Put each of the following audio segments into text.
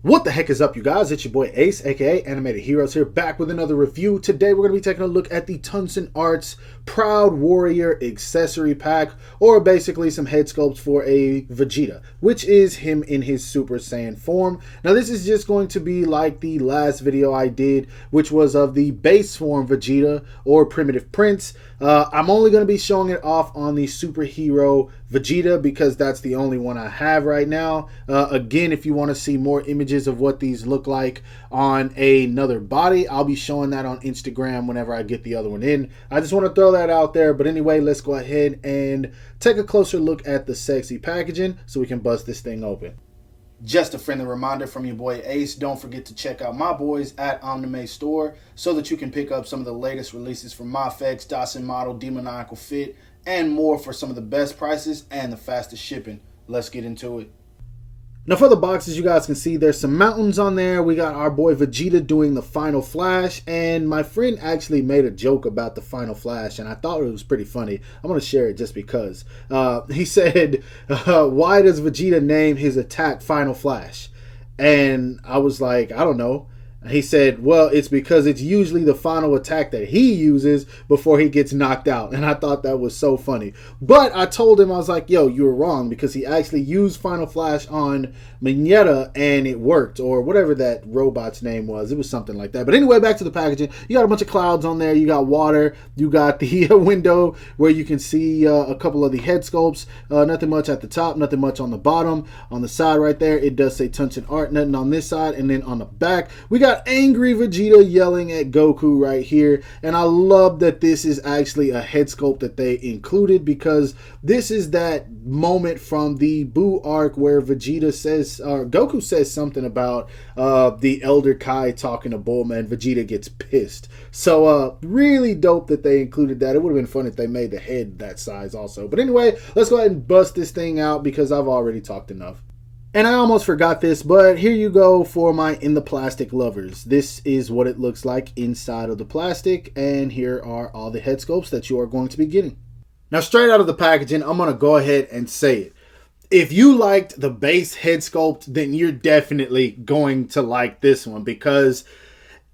What the heck is up, you guys? It's your boy Ace, aka Animated Heroes, here back with another review. Today we're going to be taking a look at the TONSEN Arts Proud Warrior accessory pack, or basically some head sculpts for a Vegeta, which is him in his Super Saiyan form. Now this is just going to be like the last video I did, which was of the base form Vegeta or Primitive Prince. I'm only going to be showing it off on the superhero Vegeta because that's the only one I have right now. Again, if you want to see more images of what these look like on another body, I'll be showing that on Instagram whenever I get the other one in. I just want to throw that out there. But anyway, let's go ahead and take a closer look at the sexy packaging so we can bust this thing open. Just a friendly reminder from your boy Ace, don't forget to check out my boys at Omnime Store so that you can pick up some of the latest releases from MyFX, Dawson Model, Demoniacal Fit, and more for some of the best prices and the fastest shipping. Let's get into it. Now for the boxes, you guys can see there's some mountains on there. We got our boy Vegeta doing the final flash, and my friend actually made a joke about the final flash, and I thought it was pretty funny. I'm going to share it just because. He said, why does Vegeta name his attack Final Flash? And I was like, I don't know. He said, well, it's because it's usually the final attack that he uses before he gets knocked out. And I thought that was so funny. But I told him, I was like, yo, you were wrong, because he actually used Final Flash on Vegeta and it worked, or whatever that robot's name was. It was something like that. But anyway, back to the packaging. You got a bunch of clouds on there. You got water. You got the window where you can see a couple of the head sculpts. Nothing much at the top, nothing much on the bottom. On the side right there, it does say TONSEN Art. Nothing on this side. And then on the back, we got angry Vegeta yelling at Goku right here. And I love that this is actually a head sculpt that they included, because this is that moment from the Buu arc where Vegeta says, or Goku says something about the Elder Kai talking to Bulma, and Vegeta gets pissed. So really dope that they included that. It would have been fun if they made the head that size also. But anyway, let's go ahead and bust this thing out because I've already talked enough. And I almost forgot this, but here you go for my In the Plastic lovers. This is what it looks like inside of the plastic, and here are all the head sculpts that you are going to be getting. Now, straight out of the packaging, I'm going to go ahead and say it. If you liked the base head sculpt, then you're definitely going to like this one, because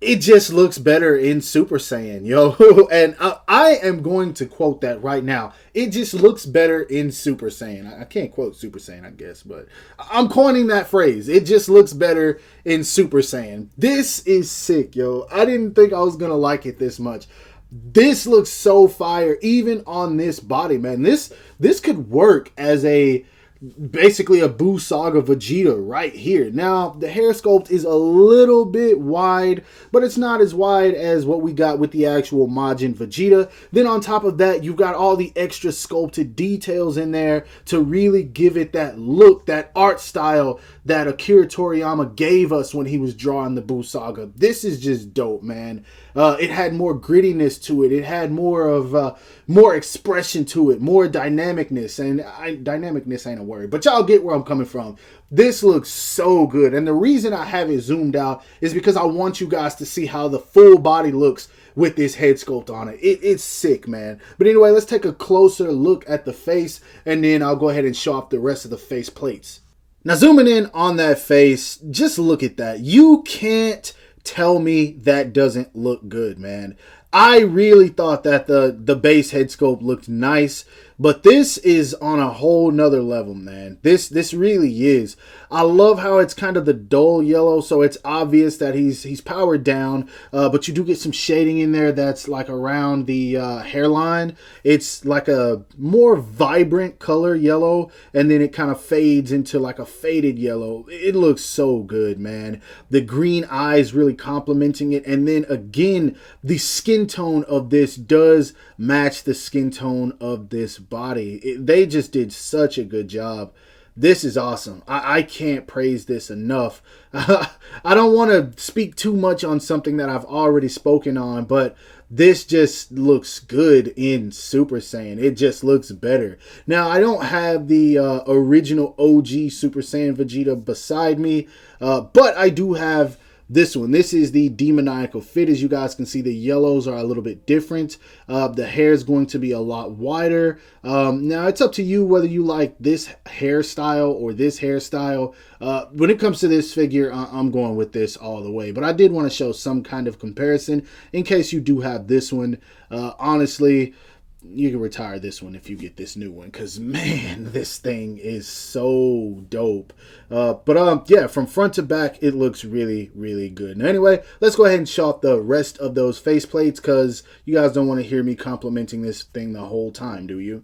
it just looks better in Super Saiyan, yo. And I am going to quote that right now. It just looks better in Super Saiyan. I can't quote Super Saiyan, I guess, but I'm coining that phrase. It just looks better in Super Saiyan. This is sick, yo. I didn't think I was going to like it this much. This looks so fire, even on this body, man. This could work as basically a Buu Saga Vegeta right here. Now, the hair sculpt is a little bit wide, but it's not as wide as what we got with the actual Majin Vegeta. Then on top of that, you've got all the extra sculpted details in there to really give it that look, that art style that Akira Toriyama gave us when he was drawing the Buu Saga. This is just dope, man. It had more grittiness to it. It had more expression to it, more dynamicness. And dynamicness ain't a word, but y'all get where I'm coming from. This looks so good. And the reason I have it zoomed out is because I want you guys to see how the full body looks with this head sculpt on it. It's sick, man. But anyway, let's take a closer look at the face, and then I'll go ahead and show off the rest of the face plates. Now, zooming in on that face, just look at that. You can't tell me that doesn't look good, man. I really thought that the base head sculpt looked nice, but this is on a whole nother level, man. This really is. I love how it's kind of the dull yellow, so it's obvious that he's powered down, but you do get some shading in there that's like around the hairline. It's like a more vibrant color yellow, and then it kind of fades into like a faded yellow. It looks so good, man. The green eyes really complementing it, and then again, the skin tone of this does match the skin tone of this body. They just did such a good job. This is awesome. I can't praise this enough. I don't want to speak too much on something that I've already spoken on, but this just looks good in Super Saiyan. It just looks better. Now, I don't have the original OG Super Saiyan Vegeta beside me, but I do have this one. This is the demoniacal fit. As you guys can see, the yellows are a little bit different. The hair is going to be a lot wider. Now, it's up to you whether you like this hairstyle or this hairstyle. When it comes to this figure, I'm going with this all the way. But I did want to show some kind of comparison in case you do have this one. Honestly, you can retire this one if you get this new one, because man, this thing is so dope. Yeah, from front to back, it looks really, really good. Now, anyway, let's go ahead and show off the rest of those faceplates, because you guys don't want to hear me complimenting this thing the whole time, do you?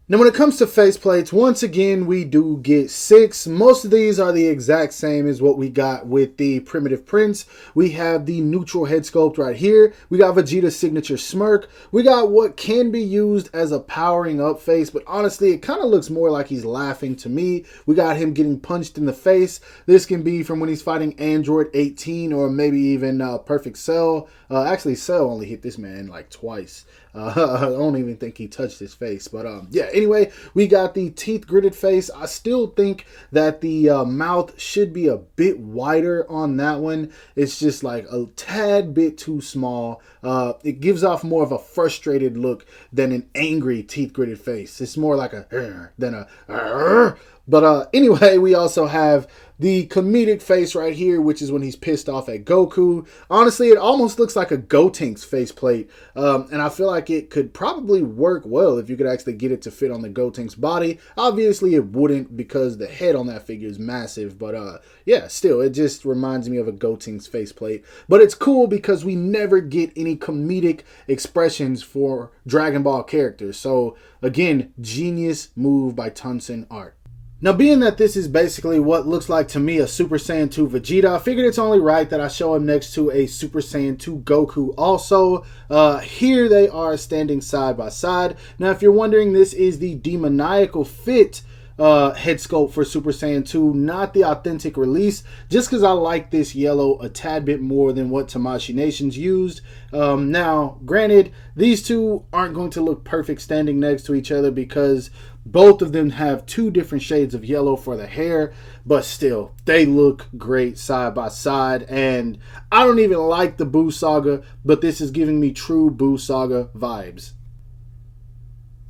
Now, when it comes to faceplates, once again, we do get 6. Most of these are the exact same as what we got with the Primitive Prince. We have the neutral head sculpt right here. We got Vegeta's signature smirk. We got what can be used as a powering up face, but honestly, it kind of looks more like he's laughing to me. We got him getting punched in the face. This can be from when he's fighting Android 18 or maybe even Perfect Cell. Actually, Cell only hit this man like twice. I don't even think he touched his face, but yeah, anyway, we got the teeth gritted face. I still think that the mouth should be a bit wider on that one. It's just like a tad bit too small. It gives off more of a frustrated look than an angry teeth gritted face. It's more like a than a but anyway, we also have the comedic face right here, which is when he's pissed off at Goku. Honestly, it almost looks like a Gotenks faceplate. And I feel like it could probably work well if you could actually get it to fit on the Gotenks body. Obviously, it wouldn't because the head on that figure is massive. But yeah, still, it just reminds me of a Gotenks faceplate. But it's cool because we never get any comedic expressions for Dragon Ball characters. So again, genius move by Tonsen Art. Now, being that this is basically what looks like to me a Super Saiyan 2 Vegeta, I figured it's only right that I show him next to a Super Saiyan 2 Goku also. Here they are standing side by side. Now, if you're wondering, this is the demoniacal fit head sculpt for Super Saiyan 2, not the authentic release, just because I like this yellow a tad bit more than what Tamashii Nations used. Now, granted, these two aren't going to look perfect standing next to each other because both of them have 2 different shades of yellow for the hair, but still, they look great side by side. And I don't even like the Buu Saga, but this is giving me true Buu Saga vibes.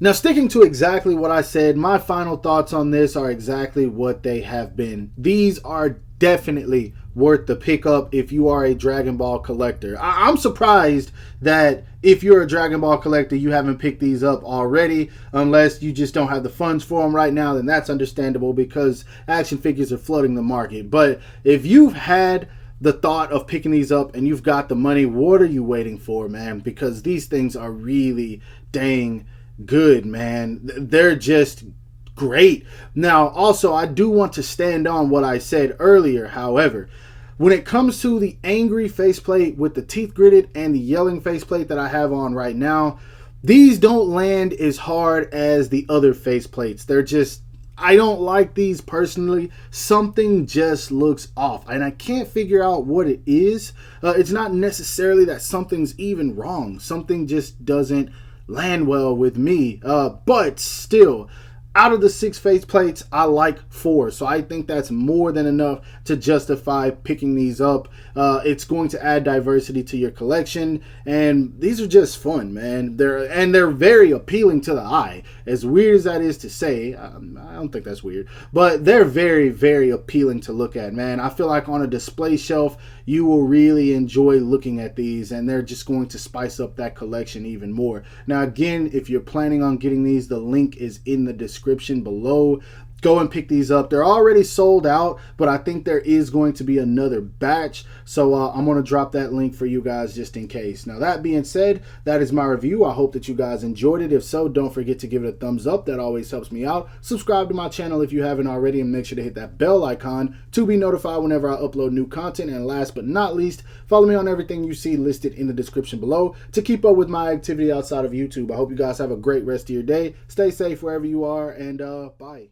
Now, sticking to exactly what I said, my final thoughts on this are exactly what they have been. These are definitely worth the pickup if you are a Dragon Ball collector. I'm surprised that if you're a Dragon Ball collector, you haven't picked these up already, unless you just don't have the funds for them right now. Then that's understandable because action figures are flooding the market. But if you've had the thought of picking these up and you've got the money, what are you waiting for, man? Because these things are really dang good, man. They're just great. Now, also, I do want to stand on what I said earlier. However, when it comes to the angry faceplate with the teeth gritted and the yelling faceplate that I have on right now, these don't land as hard as the other faceplates. They're just, I don't like these personally. Something just looks off and I can't figure out what it is. It's not necessarily that something's even wrong. Something just doesn't land well with me, but still, out of the 6 faceplates, I like 4, so I think that's more than enough to justify picking these up. It's going to add diversity to your collection, and these are just fun, man. They're very appealing to the eye. As weird as that is to say, I don't think that's weird, but they're very, very appealing to look at, man. I feel like on a display shelf, you will really enjoy looking at these, and they're just going to spice up that collection even more. Now, again, if you're planning on getting these, the link is in the description below. Go and pick these up. They're already sold out, but I think there is going to be another batch. So I'm going to drop that link for you guys just in case. Now, that being said, that is my review. I hope that you guys enjoyed it. If so, don't forget to give it a thumbs up. That always helps me out. Subscribe to my channel if you haven't already, and make sure to hit that bell icon to be notified whenever I upload new content. And last but not least, follow me on everything you see listed in the description below to keep up with my activity outside of YouTube. I hope you guys have a great rest of your day. Stay safe wherever you are, and bye.